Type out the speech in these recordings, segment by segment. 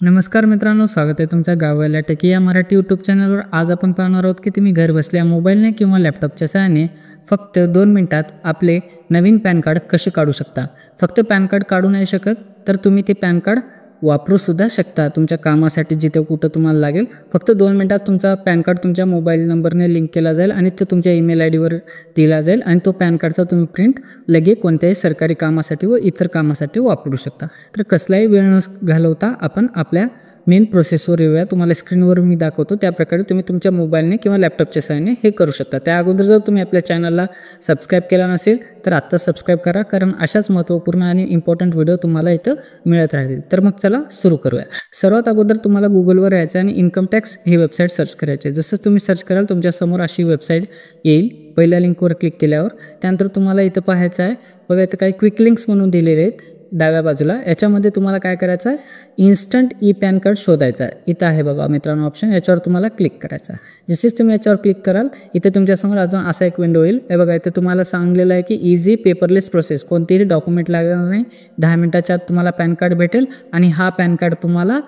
नमस्कार मित्रांनो, स्वागत आहे तुमच्या गाववाल्या टेकी या मराठी यूट्यूब चॅनलवर। आज आपण पाहणार आहोत की तुम्ही घर बसल्या मोबाईलने किंवा लॅपटॉपच्या सहाय्याने फक्त 2 मिनिटात आपले नवीन पॅन कार्ड कसे काढू शकता। फक्त पॅन कार्ड काढू नाही शकत तर तुम्ही ते पॅन कार्ड वापरू सुद्धा शकता तुमच्या कामासाठी, जिथे कुठं तुम्हाला लागेल। फक्त 2 मिनिटात तुमचा पॅन कार्ड तुमच्या मोबाईल नंबरने लिंक केला जाईल आणि तो तुमच्या ईमेल आयडीवर दिला जाईल आणि तो पॅन कार्डचा तुम्ही प्रिंट लगे कोणत्याही सरकारी कामासाठी व इतर कामासाठी वापरू शकता। तर कसलाही वेळ न घालवता आपण आपल्या मेन प्रोसेसवर येऊया। तुम्हाला स्क्रीनवर मी दाखवतो त्या प्रकारे तुम्ही तुमच्या मोबाईलने किंवा लॅपटॉपच्या सहाय्याने हे करू शकता। त्या अगोदर जर तुम्ही आपल्या चॅनलला सबस्क्राइब केला नसेल तर आत्ता सबस्क्राइब करा, कारण अशाच महत्त्वपूर्ण आणि इम्पॉर्टंट व्हिडिओ तुम्हाला इथं मिळत राहतील। तर मग चला सुरू करूया। सर्वात अगोदर तुम्हाला गुगलवर यायचं आणि इन्कम टॅक्स ही वेबसाईट सर्च करायची। जसं तुम्ही सर्च कराल तुमच्यासमोर अशी वेबसाईट येईल। पहिल्या लिंकवर क्लिक केल्यावर त्यानंतर तुम्हाला इथं पाहायचं आहे, बघा इथं काही क्विक लिंक्स म्हणून दिलेले आहेत डाव्या बाजूला। याच्यामध्ये तुम्हाला काय करायचं आहे, इन्स्टंट ई पॅन कार्ड शोधायचं आहे। इथं आहे बघा मित्रांनो ऑप्शन, याच्यावर तुम्हाला क्लिक करायचं आहे। जसेच तुम्ही याच्यावर क्लिक कराल इथे तुमच्यासमोर अजून असा एक विंडो येईल। हे बघा इथे तुम्हाला सांगलेलं आहे की इझी पेपरलेस प्रोसेस, कोणतेही डॉक्युमेंट लागणार नाही, 10 मिनिटाच्या आत तुम्हाला पॅन कार्ड भेटेल आणि हा पॅन कार्ड तुम्हाला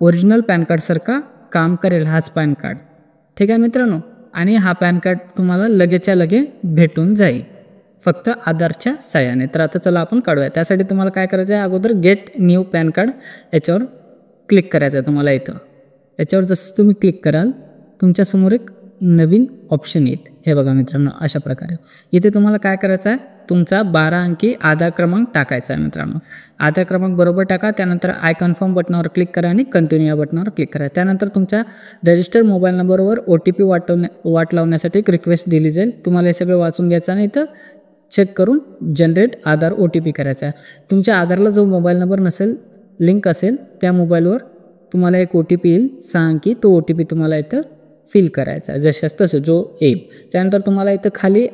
ओरिजिनल पॅन कार्डसारखा काम करेल हाच पॅन कार्ड, ठीक आहे मित्रांनो। आणि हा पॅन कार्ड तुम्हाला लगेचच्या लगे भेटून जाईल फक्त आधारच्या सहाय्याने। तर आता चला आपण काढूया। त्यासाठी तुम्हाला काय करायचं आहे, अगोदर गेट न्यू पॅन कार्ड याच्यावर क्लिक करायचं आहे तुम्हाला। इथं याच्यावर जसं तुम्ही क्लिक कराल तुमच्यासमोर एक नवीन ऑप्शन येईल। हे बघा मित्रांनो अशा प्रकारे इथे तुम्हाला काय करायचं आहे, तुमचा 12 अंकी आधार क्रमांक टाकायचा आहे मित्रांनो। आधार क्रमांक बरोबर टाका, त्यानंतर आय कन्फर्म बटनावर क्लिक करा आणि कंटिन्यू या बटनावर क्लिक करा। त्यानंतर तुमच्या रजिस्टर्ड मोबाईल नंबरवर OTP वाट लावण्यासाठी एक रिक्वेस्ट दिली जाईल। तुम्हाला हे सगळं वाचून घ्यायचं आणि इथं चेक करून जनरेट आधार OTP करायचा आहे। तुमच्या आधारला जो मोबाईल नंबर नसेल, लिंक असेल, त्या मोबाईलवर तुम्हाला एक OTP येईल 6 अंकी। तो OTP तुम्हाला इथं फिल करायचा आहे जशाच तसं जो येईल। त्यानंतर तुम्हाला इथं खाली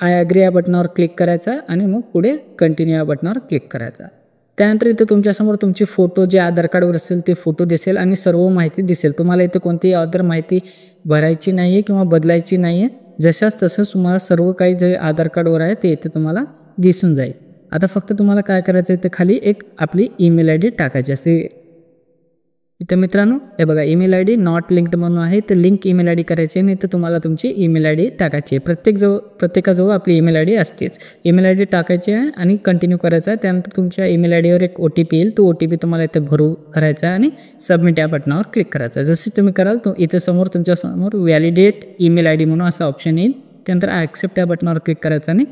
आय ॲग्री या बटनावर क्लिक करायचा आहे आणि मग पुढे कंटिन्यू या बटनावर क्लिक करायचा आहे। त्यानंतर इथं तुमच्यासमोर तुमची फोटो जे आधार कार्डवर असेल ते फोटो दिसेल आणि सर्व माहिती दिसेल। तुम्हाला इथं कोणतीही अदर माहिती भरायची नाही आहे किंवा बदलायची नाही आहे, जशाच तसं तुम्हाला सर्व काही जे आधार कार्डवर आहे ते इथे तुम्हाला दिसून जाईल। आता फक्त तुम्हाला काय करायचं आहे, ते खाली एक आपली ईमेल आय डी टाकायची असते। इथं मित्रांनो हे बघा email I D not linked म्हणून आहे, तर लिंक ईमेल आय डी करायची आणि इथं तुम्हाला तुमची ईमेल आय डी टाकायची आहे। प्रत्येकाजवळ आपली ईमेल आय डी असतेच। ईमेल आय डी टाकायची आहे आणि कंटिन्यू करायचं आहे। त्यानंतर तुमच्या ईमेल आय डीवर एक OTP येईल, तो OTP तुम्हाला इथे भरायचा आहे आणि सबमिट या बटनावर क्लिक करायचं आहे। जसे तुम्ही कराल तो इथे समोर तुमच्यासमोर व्हॅलिडेट ईमेल आय डी म्हणून असा ऑप्शन येईल। त्यानंतर ॲक्सेप्ट या बटनावर क्लिक करायचं आणि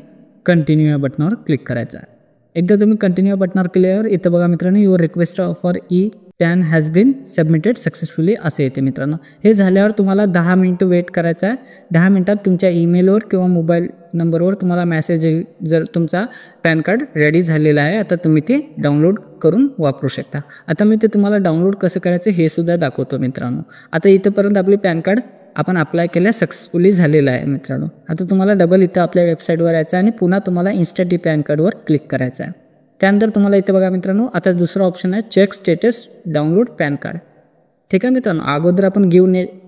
कंटिन्यू या बटनावर क्लिक करायचं आहे। एकदा तुम्ही कंटिन्यू या बटनावर केल्यावर इथं बघा मित्रांनो your request for e PAN has been submitted successfully असे येते मित्रांनो। हे झाल्यावर तुम्हाला 10 मिनिटं वेट करायचं आहे। 10 मिनिटात तुमच्या ईमेलवर किंवा मोबाईल नंबरवर तुम्हाला मेसेज येईल, जर तुमचा पॅन कार्ड रेडी झालेला आहे, आता तुम्ही ते डाउनलोड करून वापरू शकता। आता मी ते तुम्हाला डाउनलोड कसं करायचं हे सुद्धा दाखवतो मित्रांनो। आता इथंपर्यंत आपली पॅन कार्ड आपण अप्लाय केल्या सक्सेसफुली झालेलं आहे मित्रांनो। आता तुम्हाला डबल इथं आपल्या वेबसाईटवर यायचं आणि पुन्हा तुम्हाला इन्स्टंट ई पॅन कार्डवर क्लिक करायचं आहे। त्यानंतर तुम्हाला इथे बघा मित्रांनो आता दुसरा ऑप्शन आहे check status download PAN card, ठीक आहे मित्रांनो। अगोदर आपण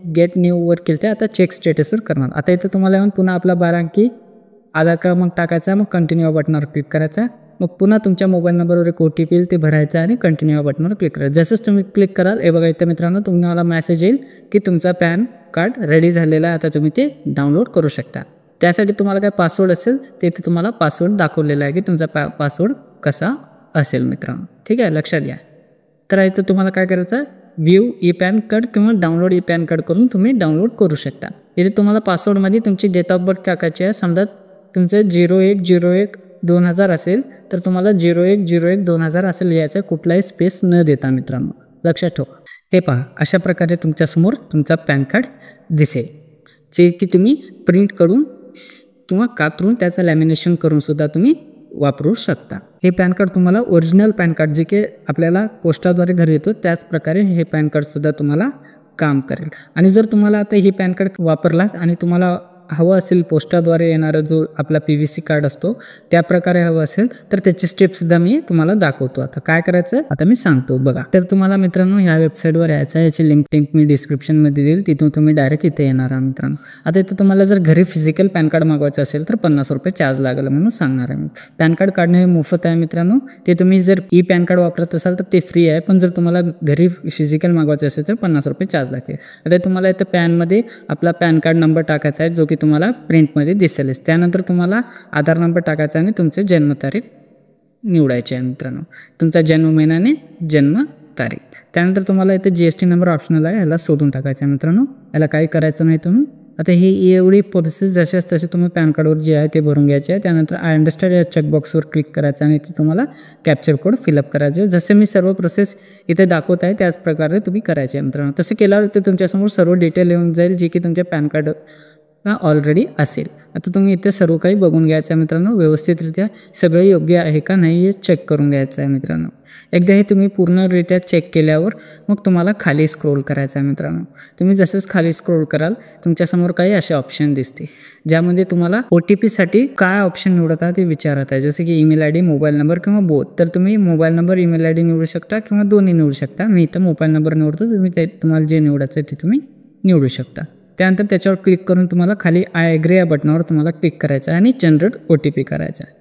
गेट न्यूवर केलं ते, आता चेक स्टेटसवर करणार। आता इथं तुम्हाला येऊन पुन्हा आपला 12 अंकी आधार क्रमांक टाकायचा आहे, मग कंटिन्यू बटनावर क्लिक करायचा आहे। मग पुन्हा तुमच्या मोबाईल नंबरवर एक OTP येईल, ते भरायचं आहे आणि कंटिन्यू बटनावर क्लिक करायचं। जसंच तुम्ही क्लिक कराल हे बघा इथं मित्रांनो तुम्हाला मेसेज येईल की तुमचा पॅन कार्ड रेडी झालेला आहे, आता तुम्ही ते डाउनलोड करू शकता। त्यासाठी तुम्हाला काय पासवर्ड असेल ते इथे तुम्हाला पासवर्ड दाखवलेला आहे की तुमचा पासवर्ड कसा असेल मित्रांनो, ठीक आहे, लक्षात घ्या। तर इथं तुम्हाला काय करायचं आहे, व्ह्यू ई पॅन कार्ड किंवा डाउनलोड ई पॅन कार्ड करून तुम्ही डाउनलोड करू शकता। इथे तुम्हाला पासवर्डमध्ये तुमची डेट ऑफ बर्थ टाकायची आहे। समजा तुमचं 01/01/2000 असेल तर तुम्हाला 01/01/2000 असेल लिहायचं, कुठलाही स्पेस न देता मित्रांनो, लक्षात ठेवा। हे पहा अशा प्रकारे तुमच्यासमोर तुमचा पॅन कार्ड दिसेल, जे की तुम्ही प्रिंट करून किंवा कातरून त्याचं लॅमिनेशन करून सुद्धा तुम्ही वापरू शकता। हे पॅन कार्ड तुम्हाला ओरिजिनल पॅन कार्ड जे की आपल्याला पोस्टाद्वारे घरी येतो त्याच प्रकारे हे पॅन कार्डसुद्धा तुम्हाला काम करेल। आणि जर तुम्हाला आता हे पॅन कार्ड वापरलात आणि तुम्हाला हवं असेल पोस्टाद्वारे येणारा जो आपला PVC कार्ड असतो त्या प्रकारे हवं असेल तर त्याची स्टेपसुद्धा मी तुम्हाला दाखवतो. आता काय करायचं आता मी सांगतो बघा. तर तुम्हाला मित्रांनो ह्या वेबसाईटवर यायचं आहे. याची लिंक मी डिस्क्रिप्शनमध्ये देईल. तिथून तुम्ही डायरेक्ट इथे येणार आहे मित्रांनो. आता इथं तुम्हाला जर घरी फिजिकल पॅन कार्ड मागवायचं असेल तर 50 रुपये चार्ज लागेल म्हणून सांगणार आहे मी. पॅन कार्ड काढणे मोफत आहे मित्रांनो. ते तुम्ही जर ई पॅन कार्ड वापरत असाल तर ते फ्री आहे, पण जर तुम्हाला घरी फिजिकल मागवायचं असेल तर 50 रुपये चार्ज लागतील. आता तुम्हाला इथं पॅनमध्ये आपला पॅन कार्ड नंबर टाकायचा आहे जो की तुम्हाला प्रिंटमध्ये दिसेलच. त्यानंतर तुम्हाला आधार नंबर टाकायचा आणि तुमचे जन्मतारीख निवडायची आहे मित्रांनो. तुमचा जन्म महिना आणि जन्म तारीख. त्यानंतर तुम्हाला इथे GST नंबर ऑप्शनल आहे, ह्याला शोधून टाकायचं आहे मित्रांनो. याला काही करायचं नाही तुम्ही. आता ही एवढी प्रोसेस जशाच तसे तुम्ही पॅन कार्डवर जे आहे ते भरून घ्यायचे आहे. त्यानंतर आय अंडरस्टँड या चेकबॉक्सवर क्लिक करायचं आणि ते तुम्हाला कॅप्चर कोड फिलअप करायचे. जसे मी सर्व प्रोसेस इथे दाखवत आहे त्याच प्रकारे तुम्ही करायचे मित्रांनो. तसे केल्यावर ते तुमच्यासमोर सर्व डिटेल येऊन जाईल जे की तुमच्या पॅन कार्ड ऑलरेडी असेल. आता तुम्ही इथे सर्व काही बघून घ्यायचं आहे मित्रांनो. व्यवस्थितरित्या सगळं योग्य आहे का नाही हे चेक करून घ्यायचं आहे मित्रांनो. एकदा हे तुम्ही पूर्णरित्या चेक केल्यावर मग तुम्हाला खाली स्क्रोल करायचं आहे मित्रांनो. तुम्ही जसंच खाली स्क्रोल कराल तुमच्यासमोर काही असे ऑप्शन दिसते ज्यामध्ये तुम्हाला OTPसाठी काय ऑप्शन निवडत आहे ते विचारत आहे. जसे की ईमेल ID, मोबाईल नंबर किंवा बोथ. तर तुम्ही मोबाईल नंबर, ईमेल ID निवडू शकता किंवा दोन्ही निवडू शकता. मी इथं मोबाईल नंबर निवडतो. तुम्हाला जे निवडायचं आहे ते तुम्ही निवडू शकता. त्यानंतर त्याच्यावर क्लिक करून तुम्हाला खाली आय ॲग्री या बटनावर तुम्हाला क्लिक करायचं आहे आणि जनरेट OTP करायचा आहे.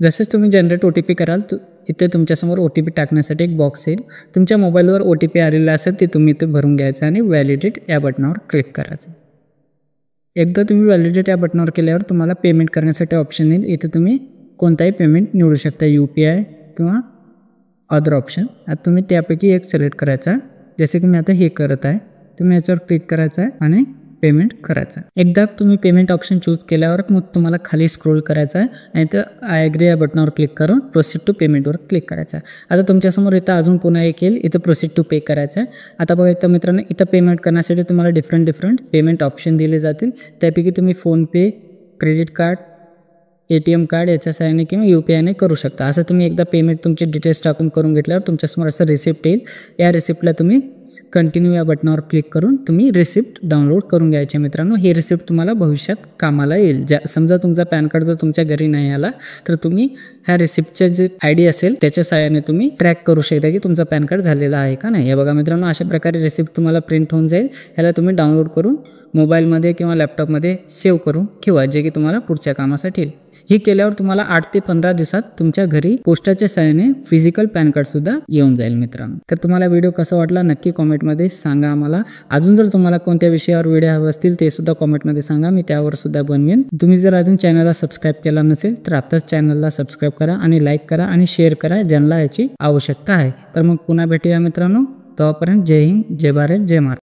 जसेच तुम्ही जनरेट OTP कराल इथे तुमच्यासमोर OTP टाकण्यासाठी एक बॉक्स येईल. तुमच्या मोबाईलवर OTP आलेला असेल ते तुम्ही इथे भरून घ्यायचं आणि व्हॅलिडेट या बटनावर क्लिक करायचं. एकदा तुम्ही व्हॅलिडेट या बटनावर केल्यावर तुम्हाला पेमेंट करण्यासाठी ऑप्शन येईल. इथे तुम्ही कोणताही पेमेंट निवडू शकता, UPI किंवा अदर ऑप्शन. आता तुम्ही त्यापैकी एक सिलेक्ट करायचा आहे. जसे की मी आता हे करत आहे. तुम्ही याच्यावर क्लिक करायचं आहे आणि पेमेंट करायचं आहे. एकदा तुम्ही पेमेंट ऑप्शन चूज केल्यावर मग तुम्हाला खाली स्क्रोल करायचं आहे आणि इथं आय ॲग्री या बटनावर क्लिक करून प्रोसीड टू पेमेंटवर क्लिक करायचं आहे. आता तुमच्यासमोर इथं अजून पुन्हा एक येईल, इथं प्रोसीड टू पे करायचं आहे. आता बघा इथं मित्रांनो इथं पेमेंट करण्यासाठी तुम्हाला डिफरंट पेमेंट ऑप्शन दिले जातील. त्यापैकी तुम्ही PhonePe, credit card, ATM card याच्या सहाय्याने किंवा UPIने करू शकता. असं तुम्ही एकदा पेमेंट तुमचे डिटेल्स टाकून करून घेतल्यावर तुमच्यासमोर असं रिसिप्ट येईल. या रिसिप्टला तुम्ही कंटिन्यू या बटनावर क्लिक करून तुम्ही रिसिप्ट डाउनलोड करून घ्यायचे मित्रांनो. हे रिसिप्ट तुम्हाला भविष्यात कामाला येईल. समजा तुमचा पॅन कार्ड जर तुमच्या घरी नाही आला तर तुम्ही ह्या रिसिप्टचे जे ID असेल त्याच्या सहाय्याने तुम्ही ट्रॅक करू शकता की तुमचा पॅन कार्ड झालेला आहे का नाही. हे बघा मित्रांनो अशा प्रकारे रिसिप्ट तुम्हाला प्रिंट होऊन जाईल. ह्याला तुम्ही डाउनलोड करून मोबाईलमध्ये किंवा लॅपटॉपमध्ये सेव्ह करून ठेवा जे की तुम्हाला पुढच्या कामासाठी येईल. हे केल्यावर तुम्हाला 8 ते 15 दिवसात तुमच्या घरी पोस्टाच्या सहाय्याने फिजिकल पॅन कार्ड सुद्धा येऊन जाईल मित्रांनो. तर तुम्हाला व्हिडिओ कसा वाटला नक्की कॉमेंटमध्ये सांगा आम्हाला. अजून जर तुम्हाला कोणत्या विषयावर व्हिडिओ हवे असतील ते सुद्धा कॉमेंटमध्ये सांगा, मी त्यावर सुद्धा बनवेन. तुम्ही जर अजून चॅनलला सबस्क्राईब केला नसेल तर आताच चॅनलला सबस्क्राईब करा आणि लाईक करा आणि शेअर करा ज्यांना याची आवश्यकता आहे. तर मग पुन्हा भेटूया मित्रांनो. तोपर्यंत जय हिंद, जय भारत, जय महाराष्ट्र.